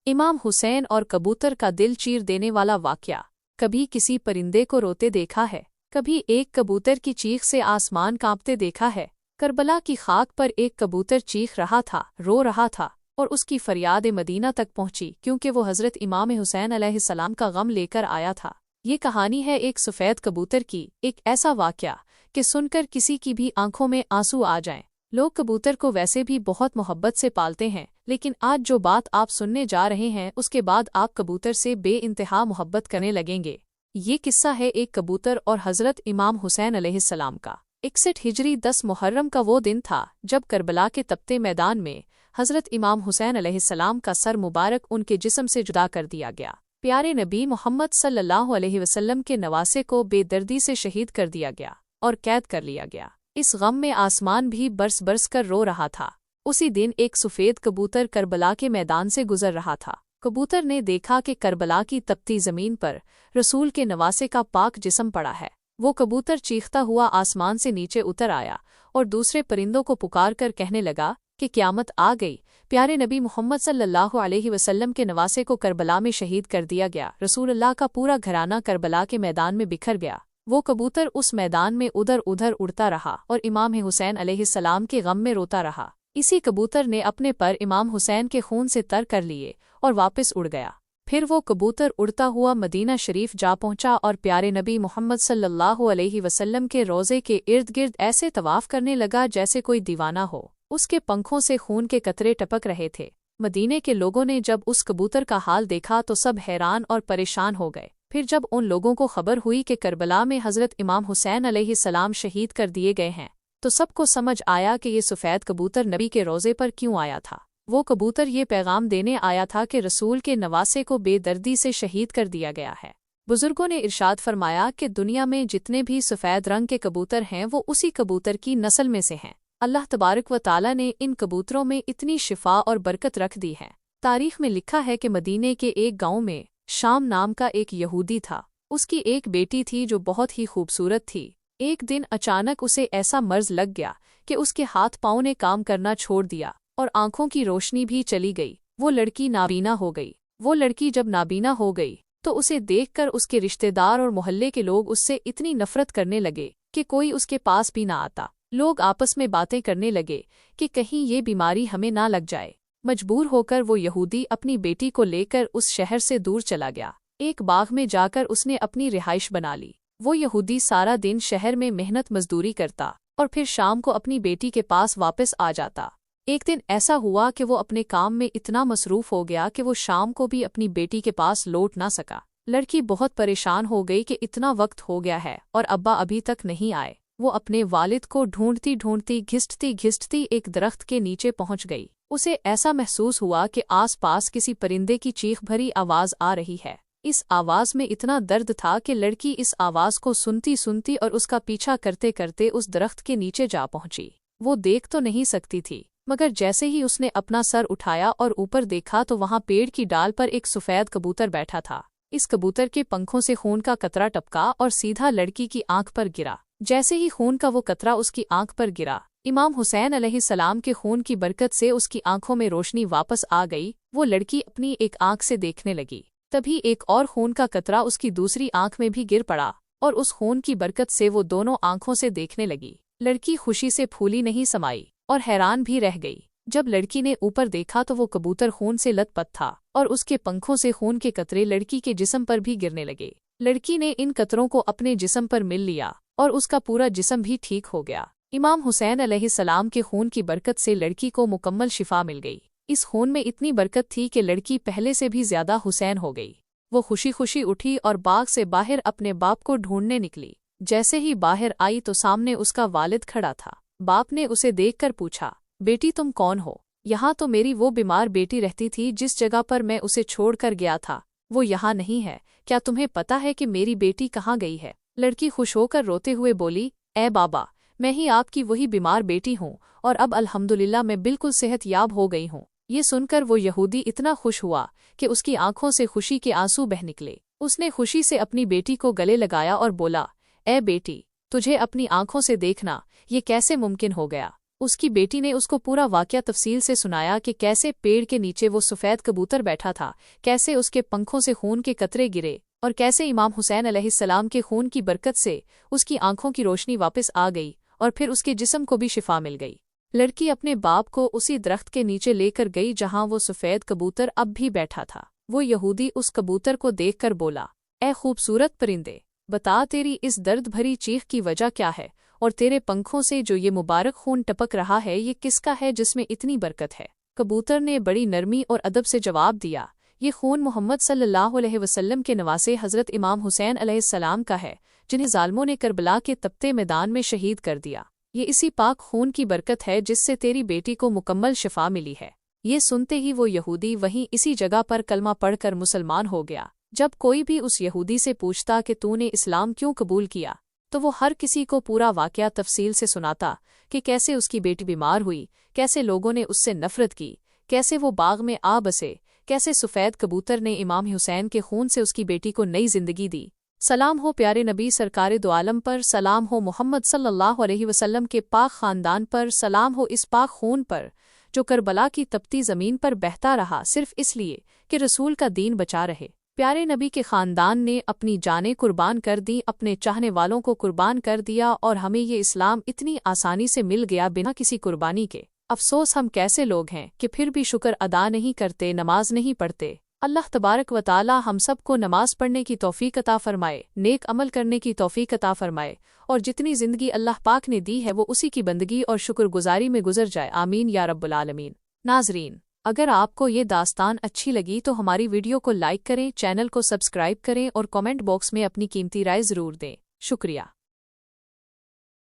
इमाम हुसैन और कबूतर का दिल चीर देने वाला वाक़या। कभी किसी परिंदे को रोते देखा है, कभी एक कबूतर की चीख से आसमान कांपते देखा है। करबला की खाक पर एक कबूतर चीख रहा था, रो रहा था, और उसकी फरियाद मदीना तक पहुंची क्योंकि वो हज़रत इमाम हुसैन अलैहिस्सलाम का गम लेकर आया था। ये कहानी है एक सफ़ेद कबूतर की, एक ऐसा वाक़या कि सुनकर किसी की भी आंखों में आंसू आ जाएं। लोग कबूतर को वैसे भी बहुत मोहब्बत से पालते हैं, लेकिन आज जो बात आप सुनने जा रहे हैं उसके बाद आप कबूतर से बेइंतहा मोहब्बत करने लगेंगे। ये किस्सा है एक कबूतर और हज़रत इमाम हुसैन अलैहिस्सलाम का। 61 हिजरी 10 मुहर्रम का वो दिन था जब करबला के तपते मैदान में हज़रत इमाम हुसैन अलैहिस्सलाम का सर मुबारक उनके जिस्म से जुदा कर दिया गया। प्यारे नबी मोहम्मद सल्लल्लाहु अलैहि वसल्लम के नवासे को बेदर्दी से शहीद कर दिया गया और कैद कर लिया गया। इस गम में आसमान भी बरस बरस कर रो रहा था। उसी दिन एक सफ़ेद कबूतर करबला के मैदान से गुजर रहा था। कबूतर ने देखा कि करबला की तपती ज़मीन पर रसूल के नवासे का पाक जिस्म पड़ा है। वो कबूतर चीखता हुआ आसमान से नीचे उतर आया और दूसरे परिंदों को पुकार कर कहने लगा कि क़यामत आ गई। प्यारे नबी मोहम्मद सल्लल्लाहु अलैहि वसल्लम के नवासे को करबला में शहीद कर दिया गया। रसूलुल्लाह का पूरा घराना करबला के मैदान में बिखर गया। वो कबूतर उस मैदान में उधर उधर उड़ता रहा और इमाम हुसैन अलैहिस्सलाम के गम में रोता रहा। इसी कबूतर ने अपने पर इमाम हुसैन के खून से तर कर लिए और वापस उड़ गया। फिर वो कबूतर उड़ता हुआ मदीना शरीफ जा पहुंचा और प्यारे नबी मोहम्मद सल्लल्लाहु अलैहि वसल्लम के रोज़े के इर्द गिर्द ऐसे तवाफ करने लगा जैसे कोई दीवाना हो। उसके पंखों से खून के कतरे टपक रहे थे। मदीने के लोगों ने जब उस कबूतर का हाल देखा तो सब हैरान और परेशान हो गए। फिर जब उन लोगों को खबर हुई कि करबला में हज़रत इमाम हुसैन अलैहिस्सलाम शहीद कर दिए गए हैं, तो सबको समझ आया कि ये सफ़ेद कबूतर नबी के रोज़े पर क्यों आया था। वो कबूतर ये पैगाम देने आया था कि रसूल के नवासे को बेदर्दी से शहीद कर दिया गया है। बुजुर्गों ने इरशाद फरमाया कि दुनिया में जितने भी सफ़ेद रंग के कबूतर हैं वो उसी कबूतर की नस्ल में से हैं। अल्लाह तबारक व ताला ने इन कबूतरों में इतनी शिफा और बरकत रख दी है। तारीख में लिखा है कि मदीने के एक गाँव में शाम नाम का एक यहूदी था। उसकी एक बेटी थी जो बहुत ही खूबसूरत थी। एक दिन अचानक उसे ऐसा मर्ज लग गया कि उसके हाथ पाँव ने काम करना छोड़ दिया और आंखों की रोशनी भी चली गई। वो लड़की नाबीना हो गई। वो लड़की जब नाबीना हो गई तो उसे देखकर उसके रिश्तेदार और मोहल्ले के लोग उससे इतनी नफरत करने लगे कि कोई उसके पास भी ना आता। लोग आपस में बातें करने लगे कि कहीं ये बीमारी हमें ना लग जाए। मजबूर होकर वो यहूदी अपनी बेटी को लेकर उस शहर से दूर चला गया। एक बाग में जाकर उसने अपनी रिहाइश बना ली। वो यहूदी सारा दिन शहर में मेहनत मजदूरी करता और फिर शाम को अपनी बेटी के पास वापस आ जाता। एक दिन ऐसा हुआ कि वो अपने काम में इतना मसरूफ हो गया कि वो शाम को भी अपनी बेटी के पास लौट ना सका। लड़की बहुत परेशान हो गई कि इतना वक्त हो गया है और अब्बा अभी तक नहीं आए। वो अपने वालिद को ढूंढती ढूंढती घिसटती घिसटती एक दरख्त के नीचे पहुंच गई। उसे ऐसा महसूस हुआ कि आसपास किसी परिंदे की चीख भरी आवाज आ रही है। इस आवाज में इतना दर्द था कि लड़की इस आवाज को सुनती सुनती और उसका पीछा करते करते उस दरख्त के नीचे जा पहुंची। वो देख तो नहीं सकती थी, मगर जैसे ही उसने अपना सर उठाया और ऊपर देखा तो वहां पेड़ की डाल पर एक सफ़ेद कबूतर बैठा था। इस कबूतर के पंखों से खून का कतरा टपका और सीधा लड़की की आंख पर गिरा। जैसे ही खून का वो कतरा उसकी आंख पर गिरा, इमाम हुसैन अलैहिस्सलाम के खून की बरकत से उसकी आंखों में रोशनी वापस आ गई। वो लड़की अपनी एक आंख से देखने लगी। तभी एक और खून का कतरा उसकी दूसरी आंख में भी गिर पड़ा और उस खून की बरकत से वो दोनों आंखों से देखने लगी। लड़की खुशी से फूली नहीं समाई और हैरान भी रह गई। जब लड़की ने ऊपर देखा तो वो कबूतर खून से लथपथ था और उसके पंखों से खून के कतरे लड़की के जिस्म पर भी गिरने लगे। लड़की ने इन कतरों को अपने जिस्म पर मिल लिया और उसका पूरा जिस्म भी ठीक हो गया। इमाम हुसैन अलैहिस्सलाम के खून की बरकत से लड़की को मुकम्मल शिफा मिल गई। इस खून में इतनी बरकत थी कि लड़की पहले से भी ज्यादा हुसैन हो गई। वो खुशी खुशी उठी और बाग से बाहर अपने बाप को ढूंढने निकली। जैसे ही बाहर आई तो सामने उसका वालिद खड़ा था। बाप ने उसे देखकर पूछा, बेटी तुम कौन हो? यहाँ तो मेरी वो बीमार बेटी रहती थी जिस जगह पर मैं उसे छोड़कर गया था, वो यहाँ नहीं है। क्या तुम्हें पता है कि मेरी बेटी कहाँ गई है? लड़की खुश होकर रोते हुए बोली, ए बाबा, मैं ही आपकी वही बीमार बेटी हूँ और अब अल्हम्दुलिल्लाह मैं बिल्कुल सेहतयाब हो गई हूँ। ये सुनकर वो यहूदी इतना खुश हुआ कि उसकी आंखों से खुशी के आंसू बह निकले। उसने खुशी से अपनी बेटी को गले लगाया और बोला, ए बेटी, तुझे अपनी आंखों से देखना ये कैसे मुमकिन हो गया? उसकी बेटी ने उसको पूरा वाकया तफसील से सुनाया कि कैसे पेड़ के नीचे वो सफ़ेद कबूतर बैठा था, कैसे उसके पंखों से खून के कतरे गिरे और कैसे इमाम हुसैन अलैहिस्सलाम के खून की बरकत से उसकी आंखों की रोशनी वापस आ गई और फिर उसके जिस्म को भी शिफा मिल गई। लड़की अपने बाप को उसी दरख्त के नीचे लेकर गई जहां वो सफ़ेद कबूतर अब भी बैठा था। वो यहूदी उस कबूतर को देखकर बोला, ए खूबसूरत परिंदे, बता तेरी इस दर्द भरी चीख की वजह क्या है, और तेरे पंखों से जो ये मुबारक खून टपक रहा है ये किसका है जिसमें इतनी बरकत है। कबूतर ने बड़ी नरमी और अदब से जवाब दिया, ये खून मोहम्मद सल्लल्लाहु अलैहि वसल्लम के नवासे हज़रत इमाम हुसैन अलैहिस्सलाम का है, जिन्हें ज़ालिमों ने करबला के तपते मैदान में शहीद कर दिया। ये इसी पाक खून की बरकत है जिससे तेरी बेटी को मुकम्मल शिफा मिली है। ये सुनते ही वो यहूदी वहीं इसी जगह पर कलमा पढ़कर मुसलमान हो गया। जब कोई भी उस यहूदी से पूछता कि तूने इस्लाम क्यों कबूल किया, तो वो हर किसी को पूरा वाकया तफसील से सुनाता कि कैसे उसकी बेटी बीमार हुई, कैसे लोगों ने उससे नफरत की, कैसे वो बाग में आ बसे, कैसे सफ़ेद कबूतर ने इमाम हुसैन के खून से उसकी बेटी को नई जिंदगी दी। सलाम हो प्यारे नबी सरकारे दो आलम पर, सलाम हो मोहम्मद सल्लल्लाहु अलैहि वसल्लम के पाक ख़ानदान पर, सलाम हो इस पाक खून पर जो करबला की तपती ज़मीन पर बहता रहा सिर्फ इसलिए कि रसूल का दीन बचा रहे। प्यारे नबी के ख़ानदान ने अपनी जानें कुर्बान कर दी, अपने चाहने वालों को कुर्बान कर दिया और हमें ये इस्लाम इतनी आसानी से मिल गया बिना किसी कुर्बानी के। अफसोस हम कैसे लोग हैं कि फिर भी शुक्र अदा नहीं करते, नमाज नहीं पढ़ते। अल्लाह तबारक व ताला हम सब को नमाज पढ़ने की तौफीक अता फरमाए, नेक अमल करने की तौफीक अता फरमाए और जितनी ज़िंदगी अल्लाह पाक ने दी है वो उसी की बंदगी और शुक्रगुजारी में गुजर जाए। आमीन या रब्बुल आलमीन। नाज़रीन, अगर आपको ये दास्तान अच्छी लगी तो हमारी वीडियो को लाइक करें, चैनल को सब्सक्राइब करें और कमेंट बॉक्स में अपनी कीमती राय ज़रूर दें। शुक्रिया।